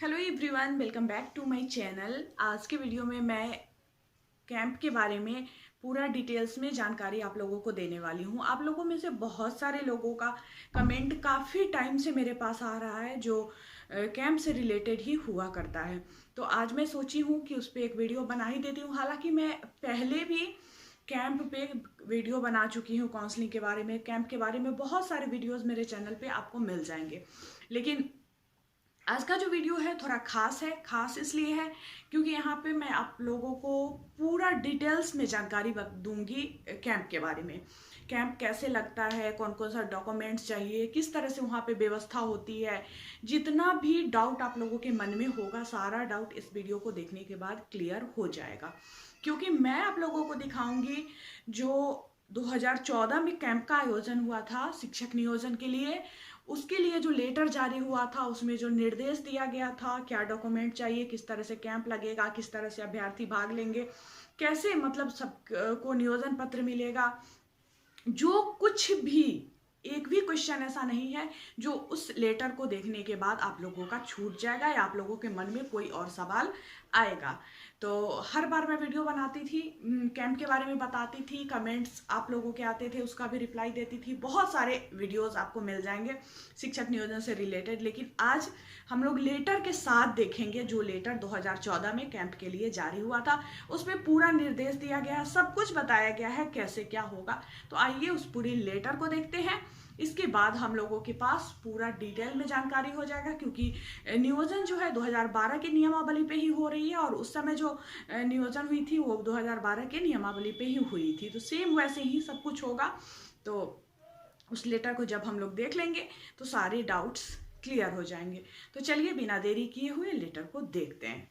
Hello everyone, welcome back to my channel. आज के video में मैं कैंप के बारे में पूरा डिटेल्स में जानकारी आप लोगों को देने वाली हूँ। आप लोगों में से बहुत सारे लोगों का कमेंट काफ़ी टाइम से मेरे पास आ रहा है जो कैंप से रिलेटेड ही हुआ करता है। तो आज मैं सोची हूँ कि उस पर एक वीडियो बना ही देती हूँ। हालांकि मैं पहले भी कैंप पे वीडियो बना चुकी हूँ, काउंसलिंग के बारे में, कैंप के बारे में बहुत सारे वीडियोस मेरे चैनल पे आपको मिल जाएंगे। लेकिन आज का जो वीडियो है थोड़ा खास है। खास इसलिए है क्योंकि यहाँ पे मैं आप लोगों को पूरा डिटेल्स में जानकारी दूंगी कैंप के बारे में। कैंप कैसे लगता है, कौन कौन सा डॉक्यूमेंट्स चाहिए, किस तरह से वहाँ पे व्यवस्था होती है। जितना भी डाउट आप लोगों के मन में होगा, सारा डाउट इस वीडियो को देखने के बाद क्लियर हो जाएगा। क्योंकि मैं आप लोगों को दिखाऊंगी जो 2014 में कैंप का आयोजन हुआ था शिक्षक नियोजन के लिए, उसके लिए जो लेटर जारी हुआ था, उसमें जो निर्देश दिया गया था, क्या डॉक्यूमेंट चाहिए, किस तरह से कैंप लगेगा, किस तरह से अभ्यर्थी भाग लेंगे, कैसे मतलब सबको नियोजन पत्र मिलेगा, जो कुछ भी एक भी क्वेश्चन ऐसा नहीं है जो उस लेटर को देखने के बाद आप लोगों का छूट जाएगा या आप लोगों के मन में कोई और सवाल आएगा। तो हर बार मैं वीडियो बनाती थी, कैंप के बारे में बताती थी, कमेंट्स आप लोगों के आते थे उसका भी रिप्लाई देती थी। बहुत सारे वीडियोस आपको मिल जाएंगे शिक्षक नियोजन से रिलेटेड। लेकिन आज हम लोग लेटर के साथ देखेंगे जो लेटर 2014 में कैंप के लिए जारी हुआ था। उसमें पूरा निर्देश दिया गया है, सब कुछ बताया गया है कैसे क्या होगा। तो आइए उस पूरी लेटर को देखते हैं। इसके बाद हम लोगों के पास पूरा डिटेल में जानकारी हो जाएगा, क्योंकि नियोजन जो है 2012 के नियमावली पे ही हो रही है और उस समय जो नियोजन हुई थी वो 2012 के नियमावली पे ही हुई थी। तो सेम वैसे ही सब कुछ होगा। तो उस लेटर को जब हम लोग देख लेंगे तो सारे डाउट्स क्लियर हो जाएंगे। तो चलिए बिना देरी किए हुए लेटर को देखते हैं।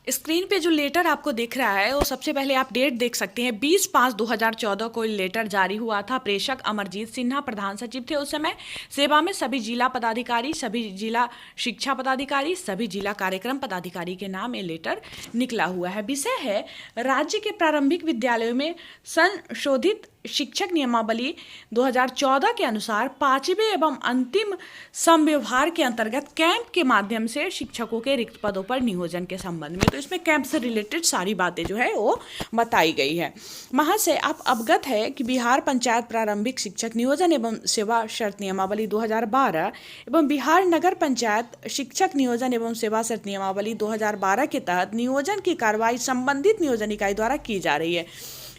स्क्रीन पे जो लेटर आपको दिख रहा है वो सबसे पहले आप डेट देख सकते हैं। 20/5/2014 को लेटर जारी हुआ था। प्रेषक अमरजीत सिन्हा प्रधान सचिव थे उस समय। सेवा में सभी जिला पदाधिकारी, सभी जिला शिक्षा पदाधिकारी, सभी जिला कार्यक्रम पदाधिकारी के नाम ये लेटर निकला हुआ है। विषय है राज्य के प्रारंभिक विद्यालयों में संशोधित शिक्षक नियमावली 2014 के अनुसार 5वें एवं अंतिम समव्यवहार के अंतर्गत कैंप के माध्यम से शिक्षकों के रिक्त पदों पर नियोजन के संबंध में। तो इसमें कैंप से रिलेटेड सारी बातें जो है वो बताई गई है। महाशय, आप अवगत है कि बिहार पंचायत प्रारंभिक शिक्षक नियोजन एवं सेवा शर्त नियमावली 2012 एवं बिहार नगर पंचायत शिक्षक नियोजन एवं सेवा शर्त नियमावली 2012 के तहत नियोजन की कार्रवाई संबंधित नियोजन इकाई द्वारा की जा रही है।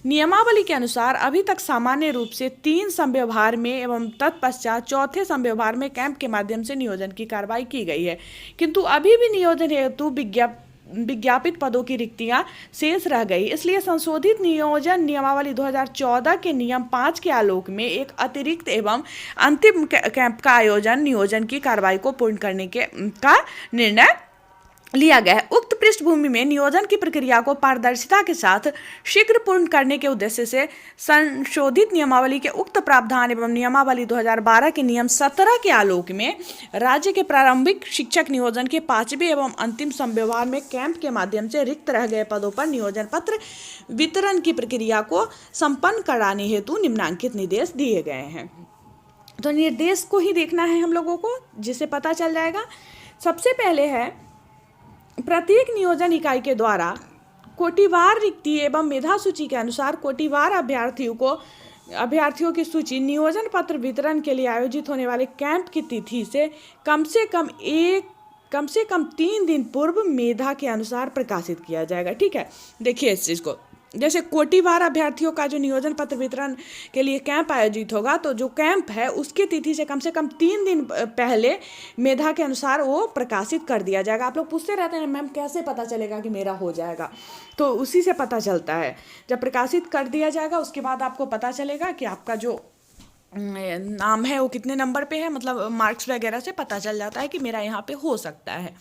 नियमावली के अनुसार अभी तक सामान्य रूप से 3 समव्यवहार में एवं तत्पश्चात चौथे समव्यवहार में कैंप के माध्यम से नियोजन की कार्रवाई की गई है, किंतु अभी भी नियोजन हेतु विज्ञापित पदों की रिक्तियां शेष रह गई। इसलिए संशोधित नियोजन नियमावली 2014 के नियम 5 के आलोक में एक अतिरिक्त एवं अंतिम कैंप का आयोजन नियोजन की कार्रवाई को पूर्ण करने का निर्णय लिया गया है। उक्त पृष्ठभूमि में नियोजन की प्रक्रिया को पारदर्शिता के साथ शीघ्र पूर्ण करने के उद्देश्य से संशोधित नियमावली के उक्त प्रावधान एवं नियमावली 2012 के नियम 17 के आलोक में राज्य के प्रारंभिक शिक्षक नियोजन के 5वें एवं अंतिम समव्यवहार में कैंप के माध्यम से रिक्त रह गए पदों पर नियोजन पत्र वितरण की प्रक्रिया को संपन्न कराने हेतु निम्नांकित निर्देश दिए गए हैं। तो निर्देश को ही देखना है हम लोगों को, जिससे पता चल जाएगा। सबसे पहले है प्रत्येक नियोजन इकाई के द्वारा कोटिवार रिक्ति एवं मेधा सूची के अनुसार कोटिवार अभ्यर्थियों की सूची नियोजन पत्र वितरण के लिए आयोजित होने वाले कैंप की तिथि से कम से कम 3 दिन पूर्व मेधा के अनुसार प्रकाशित किया जाएगा। ठीक है, देखिए इस चीज़ को, जैसे कोटिवार अभ्यर्थियों का जो नियोजन पत्र वितरण के लिए कैंप आयोजित होगा, तो जो कैंप है उसकी तिथि से कम 3 दिन पहले मेधा के अनुसार वो प्रकाशित कर दिया जाएगा। आप लोग पूछते रहते हैं मैम कैसे पता चलेगा कि मेरा हो जाएगा, तो उसी से पता चलता है। जब प्रकाशित कर दिया जाएगा उसके बाद आपको पता चलेगा कि आपका जो नाम है वो कितने नंबर पे है, मतलब मार्क्स वगैरह से पता चल जाता है कि मेरा यहाँ पे हो सकता है।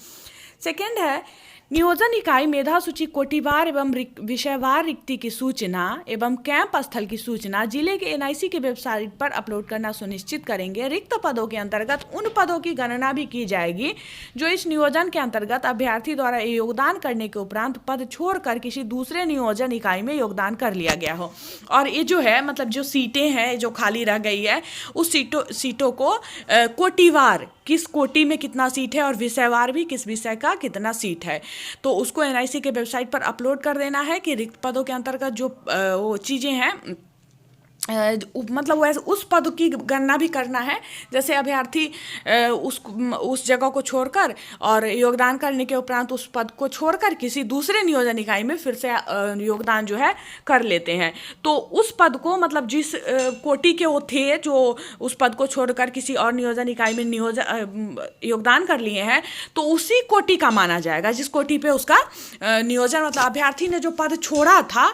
सेकेंड है नियोजन इकाई मेधा सूची कोटिवार एवं विषयवार रिक्ति की सूचना एवं कैंप स्थल की सूचना जिले के एनआईसी के वेबसाइट पर अपलोड करना सुनिश्चित करेंगे। रिक्त पदों के अंतर्गत उन पदों की गणना भी की जाएगी जो इस नियोजन के अंतर्गत अभ्यर्थी द्वारा योगदान करने के उपरांत पद छोड़कर किसी दूसरे नियोजन इकाई में योगदान कर लिया गया हो। और ये जो है मतलब जो सीटें हैं जो खाली रह गई है उस सीटों को कोटिवार किस कोटि में कितना सीट है और विषयवार भी किस विषय का कितना सीट है, तो उसको एनआईसी के वेबसाइट पर अपलोड कर देना है कि रिक्त पदों के अंतर्गत जो वो चीज़ें हैं, मतलब वैसे उस पद की गणना भी करना है। जैसे अभ्यर्थी उस जगह को छोड़कर और योगदान करने के उपरांत उस पद को छोड़कर किसी दूसरे नियोजन इकाई में फिर से योगदान जो है कर लेते हैं, तो उस पद को मतलब जिस कोटि के वो थे जो उस पद को छोड़कर किसी और नियोजन इकाई में योगदान कर लिए हैं, तो उसी कोटि का माना जाएगा जिस कोटि पे उसका नियोजन, मतलब अभ्यर्थी ने जो पद छोड़ा था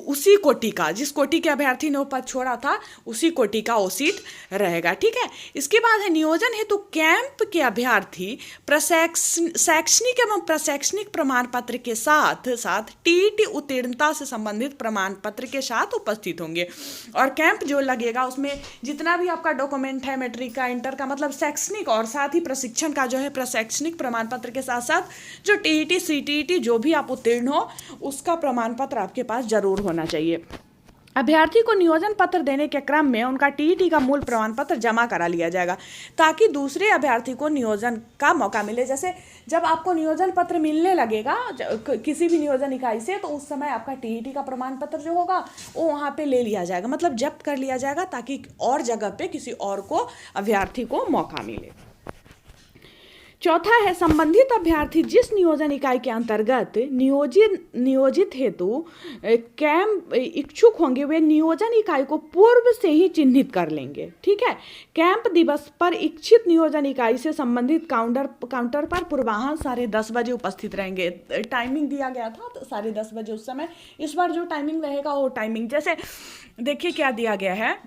उसी कोटि का, जिस कोटि के अभ्यर्थी वो पद छोड़ा था उसी कोटि का वो सीट रहेगा। ठीक है। इसके बाद है नियोजन हेतु कैंप के अभ्यर्थी शैक्षणिक एवं प्रशैक्षणिक प्रमाण पत्र के साथ साथ टीईटी उत्तीर्णता से संबंधित प्रमाण पत्र के साथ उपस्थित होंगे। और कैंप जो लगेगा उसमें जितना भी आपका डॉक्यूमेंट है मैट्रिक का, इंटर का, मतलब शैक्षणिक और साथ ही प्रशिक्षण का जो है प्रशैक्षणिक प्रमाण पत्र के साथ साथ जो टीईटी सीटीईटी जो भी आप उत्तीर्ण हो उसका प्रमाण पत्र आपके पास जरूर होना चाहिए। अभ्यर्थी को नियोजन पत्र देने के क्रम में उनका टीईटी का मूल प्रमाण पत्र जमा करा लिया जाएगा ताकि दूसरे अभ्यर्थी को नियोजन का मौका मिले। जैसे जब आपको नियोजन पत्र मिलने लगेगा किसी भी नियोजन इकाई से, तो उस समय आपका टीईटी का प्रमाण पत्र जो होगा वो वहाँ पे ले लिया जाएगा, मतलब जब्त कर लिया जाएगा ताकि और जगह पे किसी और को अभ्यर्थी को मौका मिले। चौथा है संबंधित अभ्यर्थी जिस नियोजन इकाई के अंतर्गत नियोजित हेतु कैंप इच्छुक होंगे वे नियोजन इकाई को पूर्व से ही चिन्हित कर लेंगे। ठीक है। कैंप दिवस पर इच्छित नियोजन इकाई से संबंधित काउंटर पर पूर्वाह्न 10:30 बजे उपस्थित रहेंगे। टाइमिंग दिया गया था तो 10:30 बजे उस समय, इस बार जो टाइमिंग रहेगा वो टाइमिंग जैसे देखिए क्या दिया गया है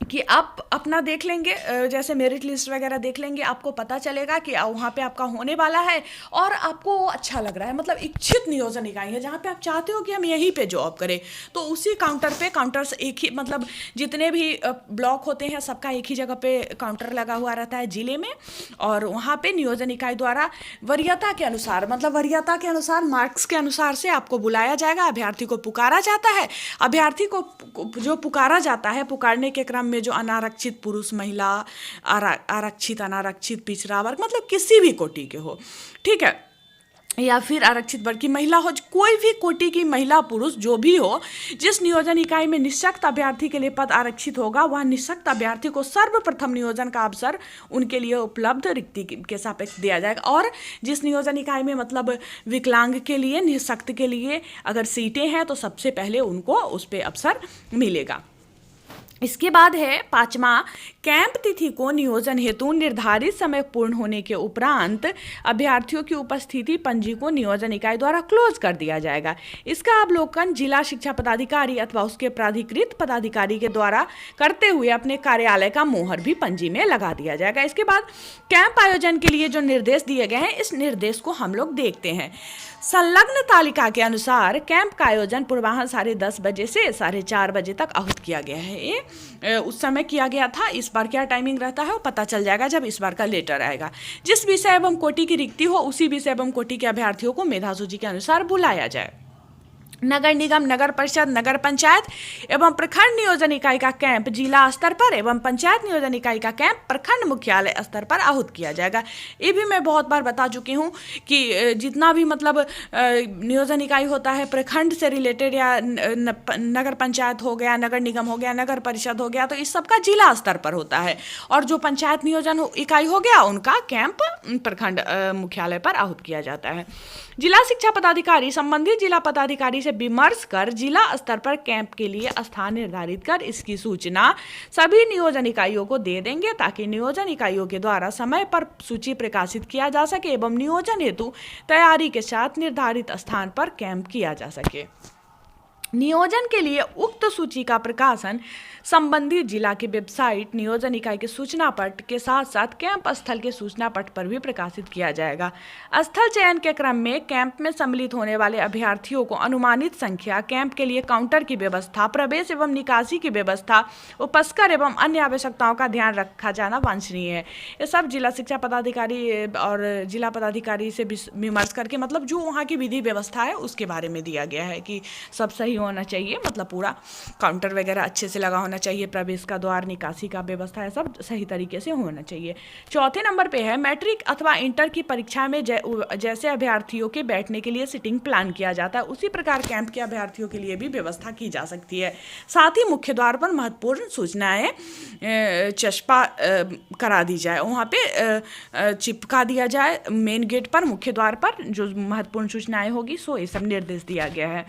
कि आप अपना देख लेंगे, जैसे मेरिट लिस्ट वगैरह देख लेंगे, आपको पता चलेगा कि वहाँ पे आपका होने वाला है और आपको अच्छा लग रहा है, मतलब इच्छित नियोजन इकाई है जहाँ पे आप चाहते हो कि हम यहीं पे जॉब करें, तो उसी काउंटर्स एक ही, मतलब जितने भी ब्लॉक होते हैं सबका एक ही जगह पे काउंटर लगा हुआ रहता है जिले में, और वहाँ पे नियोजन इकाई द्वारा वरीयता के अनुसार, मतलब वरीयता के अनुसार मार्क्स के अनुसार से आपको बुलाया जाएगा, अभ्यर्थी को पुकारा जाता है। अभ्यर्थी को जो पुकारा जाता है, पुकारने के क्रम में जो अनारक्षित पुरुष महिला, आरक्षित अनारक्षित पिछड़ा वर्ग, मतलब किसी भी कोटि के हो, ठीक है, या फिर आरक्षित वर्ग की महिला हो, कोई भी कोटि की महिला पुरुष जो भी हो, जिस नियोजन इकाई में निःशक्त अभ्यर्थी के लिए पद आरक्षित होगा वह निःशक्त अभ्यर्थी को सर्वप्रथम नियोजन का अवसर उनके लिए उपलब्ध रिक्ति के सापेक्ष दिया जाएगा। और जिस नियोजन इकाई में मतलब विकलांग के लिए, निःशक्त के लिए अगर सीटें हैं तो सबसे पहले उनको उस पर अवसर मिलेगा। इसके बाद है 5वां, कैंप तिथि को नियोजन हेतु निर्धारित समय पूर्ण होने के उपरांत अभ्यर्थियों की उपस्थिति पंजी को नियोजन इकाई द्वारा क्लोज कर दिया जाएगा। इसका अवलोकन जिला शिक्षा पदाधिकारी अथवा उसके प्राधिकृत पदाधिकारी के द्वारा करते हुए अपने कार्यालय का मोहर भी पंजी में लगा दिया जाएगा। इसके बाद कैंप आयोजन के लिए जो निर्देश दिए गए हैं, इस निर्देश को हम लोग देखते हैं। संलग्न तालिका के अनुसार कैंप का आयोजन पूर्वाह्न 10:30 बजे से 4:30 बजे तक आहूत किया गया है। ये उस समय किया गया था, इस बार क्या टाइमिंग रहता है वो पता चल जाएगा जब इस बार का लेटर आएगा। जिस विषय एवं कोटि की रिक्ति हो उसी विषय एवं कोटि के अभ्यर्थियों को मेधा सूची के अनुसार बुलाया जाए। नगर निगम, नगर परिषद, नगर पंचायत एवं प्रखंड नियोजन इकाई का कैंप जिला स्तर पर एवं पंचायत नियोजन इकाई का कैंप प्रखंड मुख्यालय स्तर पर आहूत किया जाएगा। ये भी मैं बहुत बार बता चुकी हूँ कि जितना भी मतलब नियोजन इकाई होता है प्रखंड से रिलेटेड, या नगर पंचायत हो गया, नगर निगम हो गया, नगर परिषद हो गया, तो इस सबका जिला स्तर पर होता है। और जो पंचायत नियोजन इकाई हो गया उनका कैंप प्रखंड मुख्यालय पर आहूत किया जाता है। जिला शिक्षा पदाधिकारी संबंधित जिला पदाधिकारी से विमर्श कर जिला स्तर पर कैंप के लिए स्थान निर्धारित कर इसकी सूचना सभी नियोजन इकाइयों को दे देंगे ताकि नियोजन इकाइयों के द्वारा समय पर सूची प्रकाशित किया जा सके एवं नियोजन हेतु तैयारी के साथ निर्धारित स्थान पर कैंप किया जा सके। नियोजन के लिए उक्त सूची का प्रकाशन संबंधित जिला की वेबसाइट, नियोजन इकाई के सूचना पट के साथ साथ कैंप स्थल के सूचना पट पर भी प्रकाशित किया जाएगा। स्थल चयन के क्रम में कैंप में सम्मिलित होने वाले अभ्यर्थियों को अनुमानित संख्या, कैंप के लिए काउंटर की व्यवस्था, प्रवेश एवं निकासी की व्यवस्था, उपस्कर एवं अन्य आवश्यकताओं का ध्यान रखा जाना वांछनीय है। ये सब जिला शिक्षा पदाधिकारी और जिला पदाधिकारी से विमर्श करके, मतलब जो वहाँ की विधि व्यवस्था है उसके बारे में दिया गया है कि सब सही होना चाहिए, मतलब पूरा काउंटर वगैरह अच्छे से लगा होना चाहिए, प्रवेश का द्वार, निकासी का व्यवस्था है, सब सही तरीके से होना चाहिए। चौथे नंबर पे है मैट्रिक अथवा इंटर की परीक्षा में जैसे अभ्यर्थियों के बैठने के लिए सीटिंग प्लान किया जाता है, उसी प्रकार कैंप के अभ्यर्थियों के लिए भी व्यवस्था की जा सकती है। साथ ही मुख्य द्वार पर महत्वपूर्ण सूचनाएं चस्पा करा दी जाए, वहाँ पे चिपका दिया जाए मेन गेट पर, मुख्य द्वार पर जो महत्वपूर्ण सूचनाएं होगी, सो ये सब निर्देश दिया गया है।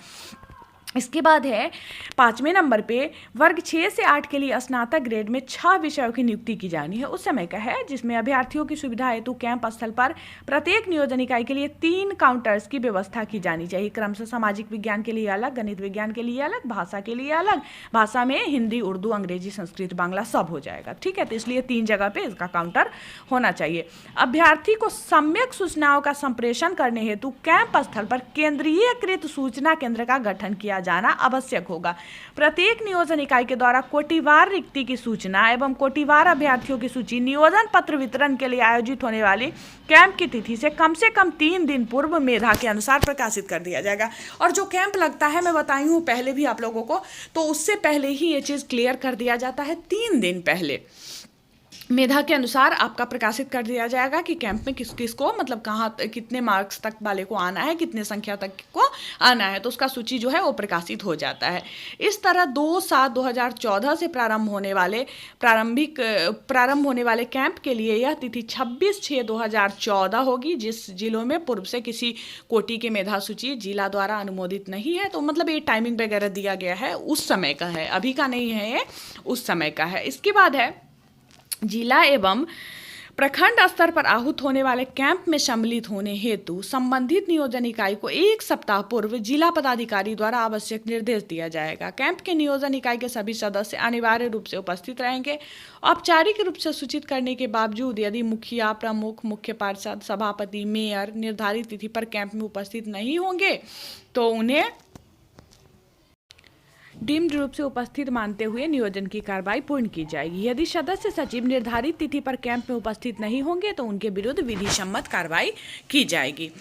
इसके बाद है 5वें नंबर पे वर्ग 6 से 8 के लिए स्नातक ग्रेड में 6 विषयों की नियुक्ति की जानी है, उस समय का है, जिसमें अभ्यर्थियों की सुविधा हेतु कैंप स्थल पर प्रत्येक नियोजन इकाई के लिए 3 काउंटर्स की व्यवस्था की जानी चाहिए, क्रमशः सामाजिक विज्ञान के लिए अलग, गणित विज्ञान के लिए अलग, भाषा के लिए अलग, भाषा में हिंदी, उर्दू, अंग्रेजी, संस्कृत, बांग्ला सब हो जाएगा, ठीक है। तो इसलिए 3 जगह पे इसका काउंटर होना चाहिए। अभ्यर्थी को सम्यक सूचनाओं का संप्रेषण करने हेतु कैंप स्थल पर केंद्रीयकृत सूचना केंद्र का गठन किया जाना आवश्यक होगा। प्रत्येक नियोजन इकाई के द्वारा कोटिवार रिक्ति की सूचना एवं कोटिवार अभ्यर्थियों की सूची नियोजन पत्र वितरण के लिए आयोजित होने वाली कैंप की तिथि से कम 3 दिन पूर्व मेधा के अनुसार प्रकाशित कर दिया जाएगा। और जो कैंप लगता है, मैं बताई हूँ पहले भी आप लोगों को, तो उससे पहले ही ये चीज़ क्लियर कर दिया जाता है, 3 दिन पहले मेधा के अनुसार आपका प्रकाशित कर दिया जाएगा कि कैंप में किस किस को, मतलब कहाँ कितने मार्क्स तक वाले को आना है, कितने संख्या तक को आना है, तो उसका सूची जो है वो प्रकाशित हो जाता है। इस तरह 2/7/2014 से प्रारंभ होने वाले कैंप के लिए यह तिथि 26/6/2014 होगी। जिस जिलों में पूर्व से किसी कोटि के मेधा सूची जिला द्वारा अनुमोदित नहीं है, तो मतलब ये टाइमिंग वगैरह दिया गया है, उस समय का है, अभी का नहीं है, ये उस समय का है। इसके बाद है जिला एवं प्रखंड स्तर पर आहूत होने वाले कैंप में सम्मिलित होने हेतु संबंधित नियोजन इकाई को 1 सप्ताह पूर्व जिला पदाधिकारी द्वारा आवश्यक निर्देश दिया जाएगा। कैंप के नियोजन इकाई के सभी सदस्य अनिवार्य रूप से उपस्थित रहेंगे। औपचारिक रूप से सूचित करने के बावजूद यदि मुखिया, प्रमुख, मुख्य पार्षद, सभापति, मेयर निर्धारित तिथि पर कैंप में उपस्थित नहीं होंगे तो उन्हें डीम्ड रूप से उपस्थित मानते हुए नियोजन की कार्रवाई पूर्ण की जाएगी। यदि सदस्य सचिव निर्धारित तिथि पर कैंप में उपस्थित नहीं होंगे तो उनके विरुद्ध विधि सम्मत कार्रवाई की जाएगी।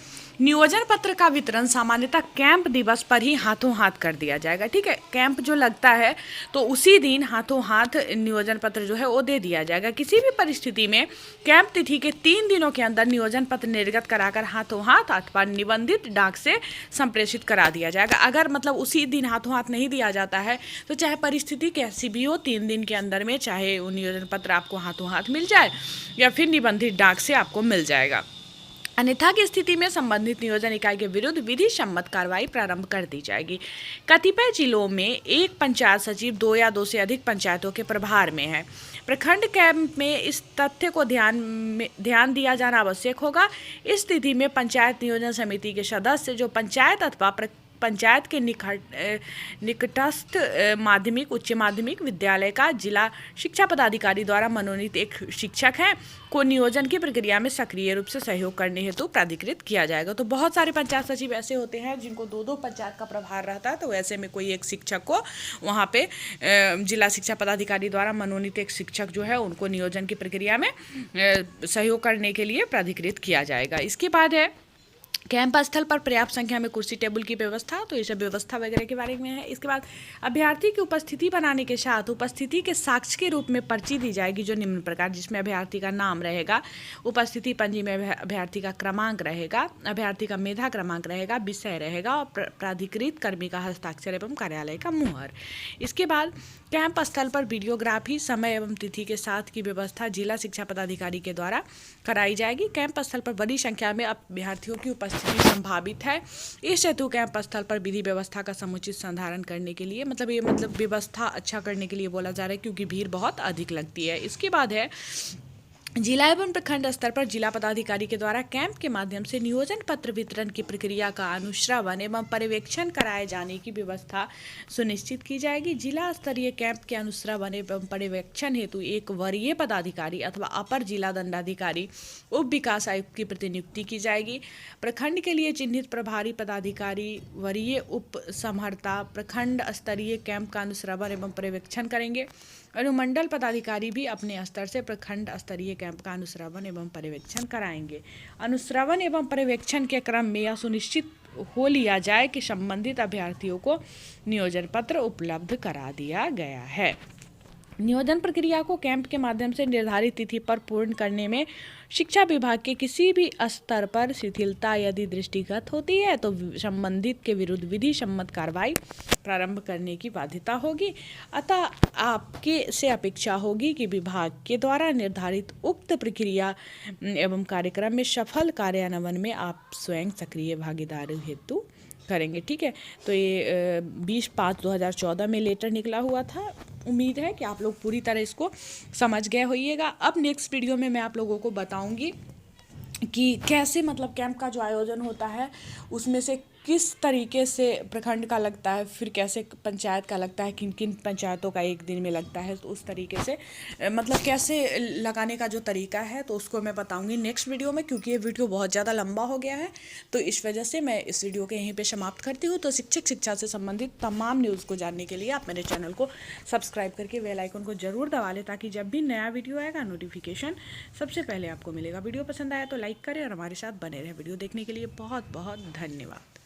नियोजन पत्र का वितरण सामान्यतः कैंप दिवस पर ही हाथों हाथ कर दिया जाएगा, ठीक है। कैंप जो लगता है तो उसी दिन हाथों हाथ नियोजन पत्र जो है वो दे दिया जाएगा। किसी भी परिस्थिति में कैंप तिथि के 3 दिनों के अंदर नियोजन पत्र निर्गत कराकर हाथों हाथ अथवा निबंधित डाक से संप्रेषित करा दिया जाएगा। अगर मतलब उसी दिन हाथों हाथ नहीं दिया जाता है तो चाहे परिस्थिति कैसी भी हो, 3 दिन के अंदर में चाहे वो नियोजन पत्र आपको हाथों हाथ मिल जाए या फिर निबंधित डाक से आपको मिल जाएगा। अन्यथा की स्थिति में संबंधित नियोजन इकाई के विरुद्ध विधि सम्मत कार्रवाई प्रारंभ कर दी जाएगी। कतिपय जिलों में एक पंचायत सचिव 2 या 2 से अधिक पंचायतों के प्रभार में है। प्रखंड कैंप में इस तथ्य को ध्यान दिया जाना आवश्यक होगा। इस स्थिति में पंचायत नियोजन समिति के सदस्य जो पंचायत अथवा पंचायत के निकटस्थ माध्यमिक, उच्च माध्यमिक विद्यालय का जिला शिक्षा पदाधिकारी द्वारा मनोनीत एक शिक्षक है को नियोजन की प्रक्रिया में सक्रिय रूप से सहयोग करने हेतु प्राधिकृत किया जाएगा। तो बहुत सारे पंचायत सचिव ऐसे होते हैं जिनको 2 पंचायत का प्रभार रहता है, तो ऐसे में कोई एक शिक्षक को वहाँ पे जिला शिक्षा पदाधिकारी द्वारा मनोनीत एक शिक्षक जो है उनको नियोजन की प्रक्रिया में सहयोग करने के लिए प्राधिकृत किया जाएगा। इसके बाद है कैंप स्थल पर पर्याप्त संख्या में कुर्सी टेबल की व्यवस्था, तो ये सब व्यवस्था वगैरह के बारे में है। इसके बाद अभ्यर्थी की उपस्थिति बनाने के साथ उपस्थिति के साक्ष्य के रूप में पर्ची दी जाएगी जो निम्न प्रकार, जिसमें अभ्यर्थी का नाम रहेगा, उपस्थिति पंजी में अभ्यर्थी का क्रमांक रहेगा, अभ्यर्थी का मेधा क्रमांक रहेगा, विषय रहेगा और प्राधिकृत कर्मी का हस्ताक्षर एवं कार्यालय का मुहर। इसके बाद कैंप स्थल पर वीडियोग्राफी समय एवं तिथि के साथ की व्यवस्था जिला शिक्षा पदाधिकारी के द्वारा कराई जाएगी। कैंप स्थल पर बड़ी संख्या में अभ्यर्थियों की उपस्थिति संभावित है। इस हेतु कैंप स्थल पर विधि व्यवस्था का समुचित संधारण करने के लिए मतलब व्यवस्था अच्छा करने के लिए बोला जा रहा है, क्योंकि भीड़ बहुत अधिक लगती है। इसके बाद है जिला एवं प्रखंड स्तर पर जिला पदाधिकारी के द्वारा कैंप के माध्यम से नियोजन पत्र वितरण की प्रक्रिया का अनुश्रवण एवं पर्यवेक्षण कराए जाने की व्यवस्था सुनिश्चित की जाएगी। जिला स्तरीय कैंप के अनुश्रवण एवं पर्यवेक्षण हेतु एक वरीय पदाधिकारी अथवा अपर जिला दंडाधिकारी उप विकास आयुक्त की प्रतिनियुक्ति की जाएगी। प्रखंड के लिए चिन्हित प्रभारी पदाधिकारी वरीय उप समहर्ता प्रखंड स्तरीय कैंप का अनुश्रवण एवं पर्यवेक्षण करेंगे। अनुमंडल पदाधिकारी भी अपने स्तर से प्रखंड स्तरीय कैंप का अनुश्रवण एवं पर्यवेक्षण कराएंगे। अनुश्रवण एवं पर्यवेक्षण के क्रम में यह सुनिश्चित हो लिया जाए कि संबंधित अभ्यर्थियों को नियोजन पत्र उपलब्ध करा दिया गया है। नियोजन प्रक्रिया को कैंप के माध्यम से निर्धारित तिथि पर पूर्ण करने में शिक्षा विभाग के किसी भी स्तर पर शिथिलता यदि दृष्टिगत होती है तो संबंधित के विरुद्ध विधि सम्मत कार्रवाई प्रारंभ करने की बाध्यता होगी। अतः आपके से अपेक्षा होगी कि विभाग के द्वारा निर्धारित उक्त प्रक्रिया एवं कार्यक्रम में सफल कार्यान्वयन में आप स्वयं सक्रिय भागीदारी हेतु करेंगे। ठीक है, तो ये 20/5/2014 में लेटर निकला हुआ था। उम्मीद है कि आप लोग पूरी तरह इसको समझ गए होइएगा। अब नेक्स्ट वीडियो में मैं आप लोगों को बताऊंगी कि कैसे मतलब कैंप का जो आयोजन होता है उसमें से किस तरीके से प्रखंड का लगता है, फिर कैसे पंचायत का लगता है, किन किन पंचायतों का एक दिन में लगता है, तो उस तरीके से मतलब कैसे लगाने का जो तरीका है तो उसको मैं बताऊंगी नेक्स्ट वीडियो में, क्योंकि ये वीडियो बहुत ज़्यादा लंबा हो गया है। तो इस वजह से मैं इस वीडियो के यहीं पे समाप्त करती हूँ। तो शिक्षा से संबंधित तमाम न्यूज़ को जानने के लिए आप मेरे चैनल को सब्सक्राइब करके बेल आइकन को ज़रूर दबा लें, ताकि जब भी नया वीडियो आएगा नोटिफिकेशन सबसे पहले आपको मिलेगा। वीडियो पसंद आया तो लाइक करें और हमारे साथ बने रहें। वीडियो देखने के लिए बहुत बहुत धन्यवाद।